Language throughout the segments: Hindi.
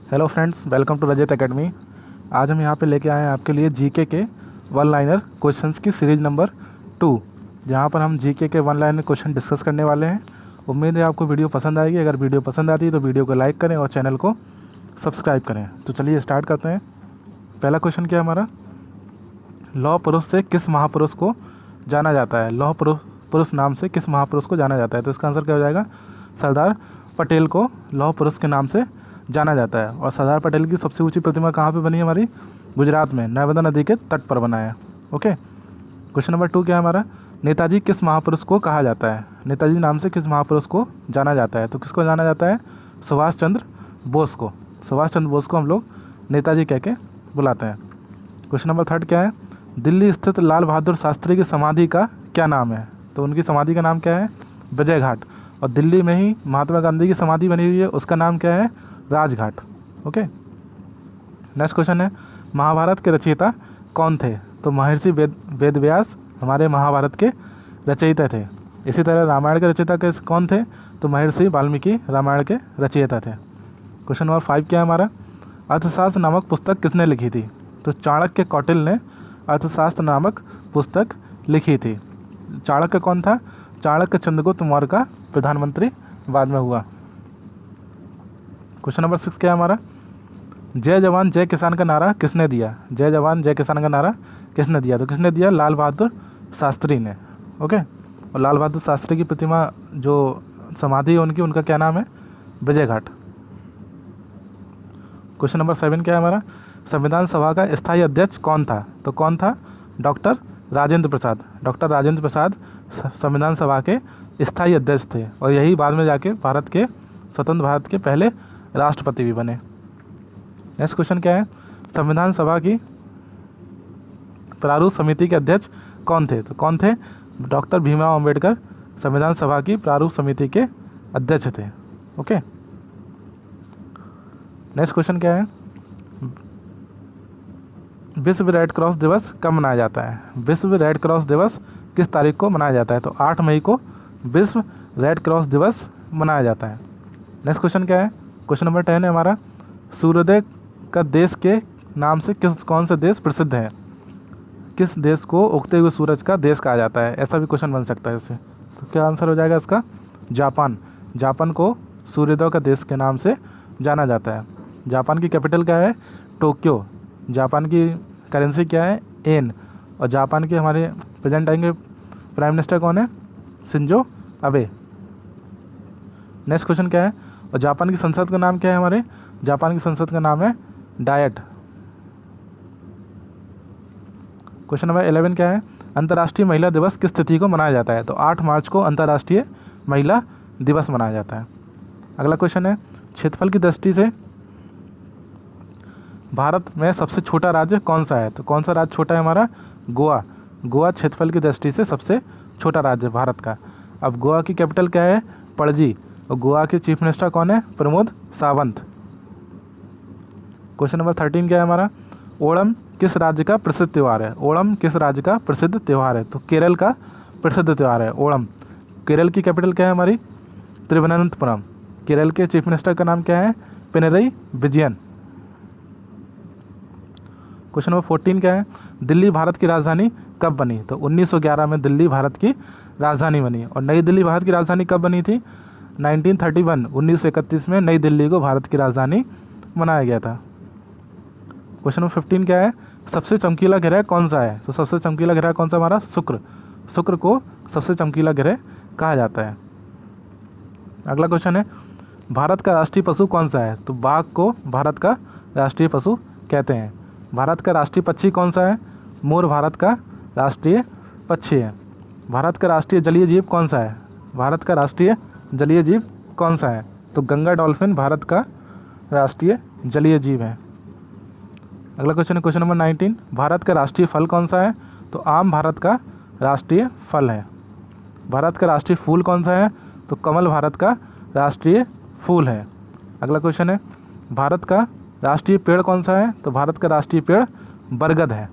Hello friends, welcome to Rajat academy. आज हम यहाँ पे लेके आए हैं आपके लिए जीके के वन लाइनर क्वेश्चंस की सीरीज़ नंबर 2, जहाँ पर हम जीके के वन लाइनर क्वेश्चन डिस्कस करने वाले हैं। उम्मीद है आपको वीडियो पसंद आएगी। अगर वीडियो पसंद आती है तो वीडियो को लाइक करें और चैनल को सब्सक्राइब करें। तो चलिए स्टार्ट करते हैं। पहला क्वेश्चन क्या है हमारा, लौह पुरुष से किस महापुरुष को जाना जाता है? लौह पुरुष नाम से किस महापुरुष को जाना जाता है? तो इसका आंसर क्या हो जाएगा, सरदार पटेल को लौह पुरुष के नाम से जाना जाता है। और सरदार पटेल की सबसे ऊंची प्रतिमा कहाँ पे बनी है हमारी? गुजरात में नर्मदा नदी के तट पर बना है। ओके, क्वेश्चन नंबर 2 क्या है हमारा, नेताजी किस महापुरुष को कहा जाता है? नेताजी नाम से किस महापुरुष को जाना जाता है? तो किसको जाना जाता है? सुभाष चंद्र बोस को। सुभाष चंद्र बोस को हम लोग नेताजी कह के बुलाते हैं। क्वेश्चन नंबर 3 क्या है, दिल्ली स्थित लाल बहादुर शास्त्री की समाधि का क्या नाम है? तो उनकी समाधि का नाम क्या है? विजय घाट। और दिल्ली में ही महात्मा गांधी की समाधि बनी हुई है, उसका नाम क्या है? राजघाट। ओके, नेक्स्ट क्वेश्चन है, महाभारत के रचयिता कौन थे? तो महर्षि वेदव्यास हमारे महाभारत के रचयिता थे। इसी तरह रामायण के रचयिता कौन थे? तो महर्षि वाल्मीकि रामायण के रचयिता थे। क्वेश्चन नंबर 5 क्या है हमारा, अर्थशास्त्र नामक पुस्तक किसने लिखी थी? तो चाणक्य कौटिल्य ने अर्थशास्त्र नामक पुस्तक लिखी थी। चाणक्य कौन था? चाणक्य चंद्रगुप्त मौर्य का प्रधानमंत्री बाद में हुआ। क्वेश्चन नंबर 6 क्या है हमारा, जय जवान जय किसान का नारा किसने दिया? जय जवान जय किसान का नारा किसने दिया? तो किसने दिया? लाल बहादुर शास्त्री ने। ओके, और लाल बहादुर शास्त्री की प्रतिमा जो समाधि है उनका क्या नाम है? विजय घाट। क्वेश्चन नंबर 7 क्या है हमारा, संविधान सभा का स्थायी अध्यक्ष कौन था? तो कौन था? डॉक्टर राजेंद्र प्रसाद। डॉक्टर राजेंद्र प्रसाद संविधान सभा के स्थायी अध्यक्ष थे और यही बाद में जाके स्वतंत्र भारत के पहले राष्ट्रपति भी बने। नेक्स्ट क्वेश्चन क्या है, संविधान सभा की प्रारूप समिति के अध्यक्ष कौन थे? तो कौन थे? डॉक्टर भीमराव अंबेडकर संविधान सभा की प्रारूप समिति के अध्यक्ष थे। ओके, नेक्स्ट क्वेश्चन क्या है, विश्व रेड क्रॉस दिवस कब मनाया जाता है? विश्व रेड क्रॉस दिवस किस तारीख को मनाया जाता है? तो 8 मई को विश्व रेड क्रॉस दिवस मनाया जाता है। नेक्स्ट क्वेश्चन क्या है, क्वेश्चन नंबर 10 है हमारा, सूर्योदय का देश के नाम से कौन से देश प्रसिद्ध है? किस देश को उगते हुए सूरज का देश कहा जाता है? ऐसा भी क्वेश्चन बन सकता है इससे। तो क्या आंसर हो जाएगा इसका? जापान। जापान को सूर्योदय का देश के नाम से जाना जाता है। जापान की कैपिटल क्या है? टोक्यो। जापान की करेंसी क्या है? येन। और जापान के हमारे प्रेजेंट टाइम के प्राइम मिनिस्टर कौन है? Shinzo Abe. नेक्स्ट क्वेश्चन क्या है, और जापान की संसद का नाम क्या है हमारे? जापान की संसद का नाम है डायट। क्वेश्चन नंबर 11 क्या है, अंतर्राष्ट्रीय महिला दिवस किस तिथि को मनाया जाता है? तो 8 मार्च को अंतर्राष्ट्रीय महिला दिवस मनाया जाता है। अगला क्वेश्चन है, क्षेत्रफल की दृष्टि से भारत में सबसे छोटा राज्य कौन सा है? तो कौन सा राज्य छोटा है हमारा? गोवा। गोवा क्षेत्रफल की दृष्टि से सबसे छोटा राज्य भारत का। अब गोवा की कैपिटल क्या है? पणजी। और गोवा के चीफ मिनिस्टर कौन है? प्रमोद सावंत। क्वेश्चन नंबर 13 क्या है हमारा, ओणम किस राज्य का प्रसिद्ध त्यौहार है? ओणम किस राज्य का प्रसिद्ध त्यौहार है? तो केरल का प्रसिद्ध त्यौहार है ओणम। केरल की कैपिटल क्या है हमारी? तिरुवनंतपुरम। केरल के चीफ मिनिस्टर का नाम क्या है? पिनरई विजयन। क्वेश्चन नंबर 14 क्या है, दिल्ली भारत की राजधानी कब बनी? तो 1911 में दिल्ली भारत की राजधानी बनी। और नई दिल्ली भारत की राजधानी कब बनी थी? 1931 में नई दिल्ली को भारत की राजधानी बनाया गया था। क्वेश्चन नंबर 15 क्या है, सबसे चमकीला ग्रह कौन सा है? तो सबसे चमकीला ग्रह कौन सा हमारा? शुक्र। शुक्र को सबसे चमकीला ग्रह कहा जाता है। अगला क्वेश्चन है, भारत का राष्ट्रीय पशु कौन सा है? तो बाघ को भारत का राष्ट्रीय पशु कहते हैं। भारत का राष्ट्रीय पक्षी कौन सा है? मोर भारत का राष्ट्रीय पक्षी है। भारत का राष्ट्रीय जलीय जीव कौन सा है? भारत का राष्ट्रीय जलीय जीव कौन सा है? तो गंगा डॉल्फिन भारत का राष्ट्रीय जलीय जीव है। अगला क्वेश्चन है, क्वेश्चन नंबर 19, भारत का राष्ट्रीय फल कौन सा है? तो आम भारत का राष्ट्रीय फल है। भारत का राष्ट्रीय फूल कौन सा है? तो कमल भारत का राष्ट्रीय फूल है। अगला क्वेश्चन है, भारत का राष्ट्रीय पेड़ कौन सा है? तो भारत का राष्ट्रीय पेड़ बरगद है।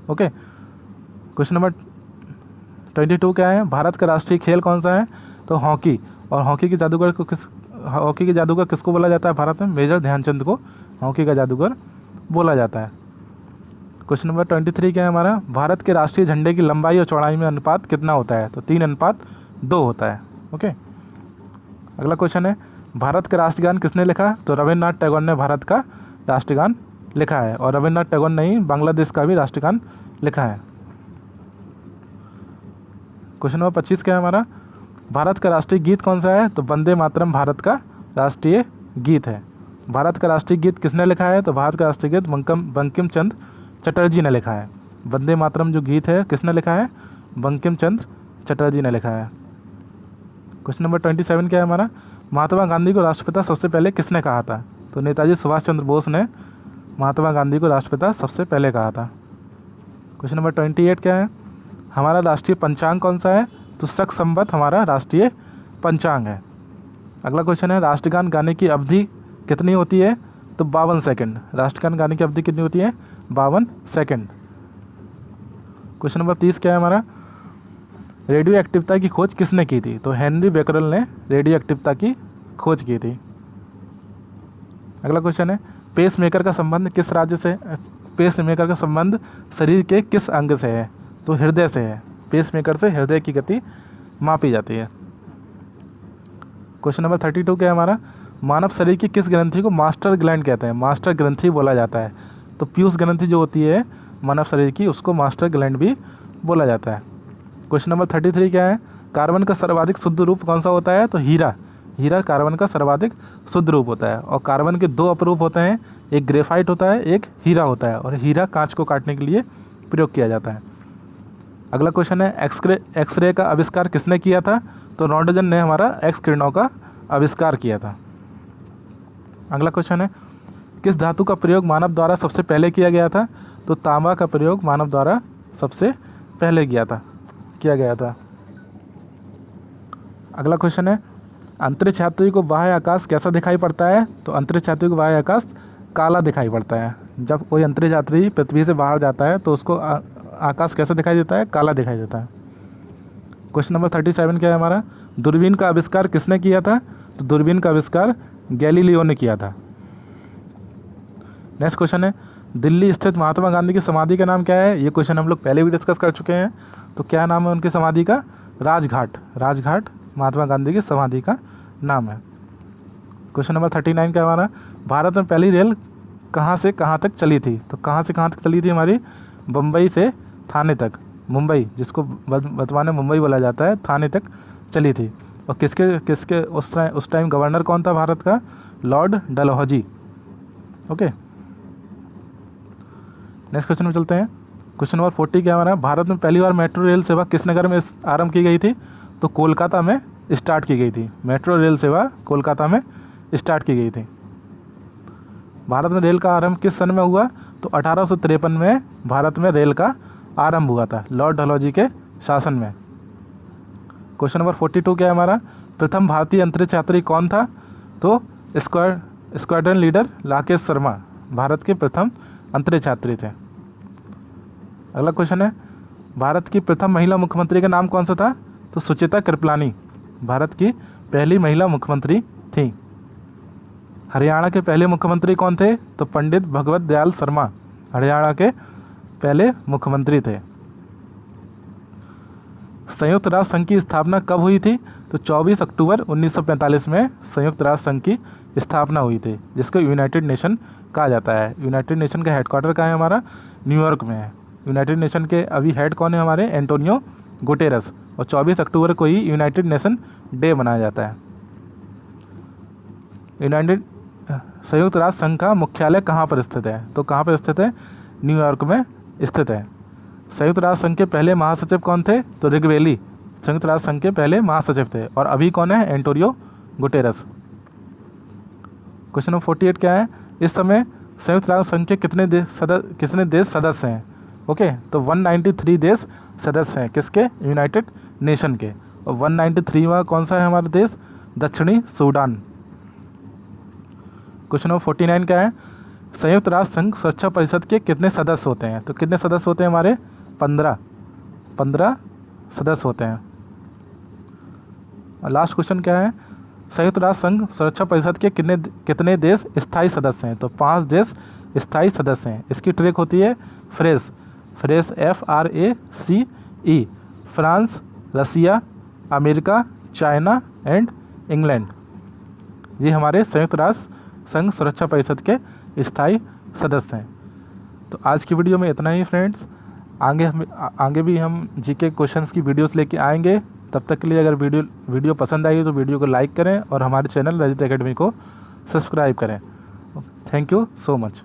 ओके, क्वेश्चन नंबर 22 क्या है, भारत का राष्ट्रीय खेल कौन सा है? तो हॉकी। और हॉकी के जादूगर को हॉकी के जादूगर किसको बोला जाता है भारत में? मेजर ध्यानचंद को हॉकी का जादूगर बोला जाता है। क्वेश्चन नंबर 23 क्या है हमारा? भारत के राष्ट्रीय झंडे की लंबाई और चौड़ाई में अनुपात कितना होता है? तो 3:2 होता है। ओके, अगला क्वेश्चन है, भारत का राष्ट्रगान किसने लिखा? तो रविन्द्रनाथ टैगोर ने भारत का राष्ट्रगान लिखा है, और रविन्द्रनाथ टैगोर ने ही बांग्लादेश का भी राष्ट्रगान लिखा है। क्वेश्चन नंबर 25 क्या है हमारा? भारत का राष्ट्रीय गीत कौन सा है? तो वंदे मातरम भारत का राष्ट्रीय गीत है। भारत का राष्ट्रीय गीत किसने लिखा है? तो भारत का राष्ट्रीय गीत बंकिम चंद्र चटर्जी ने लिखा है। वंदे मातरम जो गीत है किसने लिखा है? बंकिम चंद्र चटर्जी ने लिखा है। क्वेश्चन नंबर 27 क्या है हमारा? महात्मा गांधी को राष्ट्रपिता सबसे पहले किसने कहा था? तो नेताजी सुभाष चंद्र बोस ने महात्मा गांधी को राष्ट्रपिता सबसे पहले कहा था। क्वेश्चन नंबर 28 क्या है? हमारा राष्ट्रीय पंचांग कौन सा है? तो शक संवत हमारा राष्ट्रीय पंचांग है। अगला क्वेश्चन है, राष्ट्रगान गाने की अवधि कितनी होती है? तो 52 सेकंड। राष्ट्रगान गाने की अवधि कितनी होती है? 52 सेकंड। क्वेश्चन नंबर 30 क्या है हमारा? रेडियो एक्टिवता की खोज किसने की थी? तो हेनरी बेकरल ने रेडियो एक्टिवता की खोज की थी। अगला क्वेश्चन है, पेस मेकर का संबंध किस राज्य से? पेस मेकर का संबंध शरीर के किस अंग से है? तो हृदय से है। पेस मेकर से हृदय की गति मापी जाती है। क्वेश्चन नंबर 32 क्या है हमारा? मानव शरीर की किस ग्रंथि को मास्टर ग्लैंड कहते हैं? मास्टर ग्रंथि बोला जाता है। तो पीयूष ग्रंथि जो होती है मानव शरीर की, उसको मास्टर ग्लैंड भी बोला जाता है। क्वेश्चन नंबर 33 क्या है? कार्बन का सर्वाधिक शुद्ध रूप कौन सा होता है? तो हीरा। हीरा कार्बन का सर्वाधिक शुद्ध रूप होता है। और कार्बन के 2 अपरूप होते हैं, एक ग्रेफाइट होता है, एक हीरा होता है, और हीरा कांच को काटने के लिए प्रयोग किया जाता है। अगला क्वेश्चन है, एक्सरे का आविष्कार किसने किया था? तो रॉन्टगन ने हमारा एक्स किरणों का आविष्कार किया था। अगला क्वेश्चन है, किस धातु का प्रयोग मानव द्वारा सबसे पहले किया गया था? तो तांबा का प्रयोग मानव द्वारा सबसे पहले किया गया था। अगला क्वेश्चन है, अंतरिक्ष यात्री को बाह्य आकाश कैसा दिखाई पड़ता है? तो अंतरिक्ष यात्री को बाह्य आकाश काला दिखाई पड़ता है। जब कोई अंतरिक्ष यात्री पृथ्वी से बाहर जाता है तो उसको आकाश कैसा दिखाई देता है? काला दिखाई देता है। क्वेश्चन नंबर 37 क्या है हमारा? दूरबीन का आविष्कार किसने किया था? तो दूरबीन का आविष्कार गैलीलियो ने किया था। नेक्स्ट क्वेश्चन है, दिल्ली स्थित महात्मा गांधी की समाधि का नाम क्या है? ये क्वेश्चन हम लोग पहले भी डिस्कस कर चुके हैं। तो क्या नाम है उनकी समाधि का? राजघाट। राजघाट महात्मा गांधी की समाधि का नाम है। क्वेश्चन नंबर 39 क्या है हमारा? भारत में पहली रेल कहाँ से कहाँ तक चली थी? तो कहाँ से कहाँ तक चली थी हमारी? बम्बई से थाने तक। मुंबई, जिसको वर्तमान में मुंबई बोला जाता है, थाने तक चली थी। और किसके उस टाइम गवर्नर कौन था भारत का? Lord Dalhousie. Okay, next question में चलते हैं। क्वेश्चन नंबर 40 क्या हमारा? भारत में पहली बार मेट्रो रेल सेवा किस नगर में आरंभ की गई थी? तो कोलकाता में स्टार्ट की गई थी। मेट्रो रेल सेवा कोलकाता में स्टार्ट की गई थी। भारत में रेल का आरंभ किस सन में हुआ? तो 1853 में भारत में रेल का आरंभ हुआ था, लॉर्ड डलहौजी के शासन में। क्वेश्चन नंबर 42 क्या है हमारा? प्रथम भारतीय अंतरिक्ष यात्री कौन था? तो स्क्वाड्रन लीडर राकेश शर्मा भारत के प्रथम अंतरिक्ष यात्री थे। अगला क्वेश्चन है, भारत की प्रथम महिला मुख्यमंत्री का नाम कौन सा था? तो सुचिता कृपलानी भारत की पहली महिला मुख्यमंत्री थी। हरियाणा के पहले मुख्यमंत्री कौन थे? तो पंडित भगवत दयाल शर्मा हरियाणा के पहले मुख्यमंत्री थे। संयुक्त राष्ट्र संघ की स्थापना कब हुई थी? तो 24 अक्टूबर 1945 में संयुक्त राष्ट्र संघ की स्थापना हुई थी, जिसको यूनाइटेड नेशन कहा जाता है। यूनाइटेड नेशन का हेडक्वार्टर कहाँ है हमारा? न्यूयॉर्क में है। यूनाइटेड नेशन के अभी हेड कौन है हमारे? Antonio Guterres. और 24 अक्टूबर को ही यूनाइटेड नेशन डे मनाया जाता है। संयुक्त राष्ट्र संघ का मुख्यालय कहाँ पर स्थित है? तो कहाँ पर स्थित है? न्यूयॉर्क में स्थित है। संयुक्त राष्ट्र संघ के पहले महासचिव कौन थे? तो रिगवेली संयुक्त राष्ट्र संघ के पहले महासचिव थे। और अभी कौन है? Antonio Guterres. क्वेश्चन नंबर 48 क्या है? इस समय संयुक्त राष्ट्र संघ के कितने देश सदस्य हैं? ओके, तो 193 देश सदस्य हैं। किसके? यूनाइटेड नेशन के। और 193वां कौन सा है हमारा देश? दक्षिणी सूडान। क्वेश्चन नंबर 49 क्या है? संयुक्त राष्ट्र संघ सुरक्षा परिषद के कितने सदस्य होते हैं? तो कितने सदस्य होते हैं हमारे? 15 सदस्य होते हैं। और लास्ट क्वेश्चन क्या है? संयुक्त राष्ट्र संघ सुरक्षा परिषद के कितने देश स्थायी सदस्य हैं? तो 5 देश स्थायी सदस्य हैं। इसकी ट्रिक होती है फ्रेस, FRACE, France, Russia, America, China and England. ये हमारे संयुक्त राष्ट्र संघ सुरक्षा परिषद के स्थायी सदस्य हैं। तो आज की वीडियो में इतना ही फ्रेंड्स। आगे भी हम जीके क्वेश्चंस की वीडियोस लेके आएंगे। तब तक के लिए अगर वीडियो पसंद आई तो वीडियो को लाइक करें और हमारे चैनल रजत एकेडमी को सब्सक्राइब करें। Thank you so much.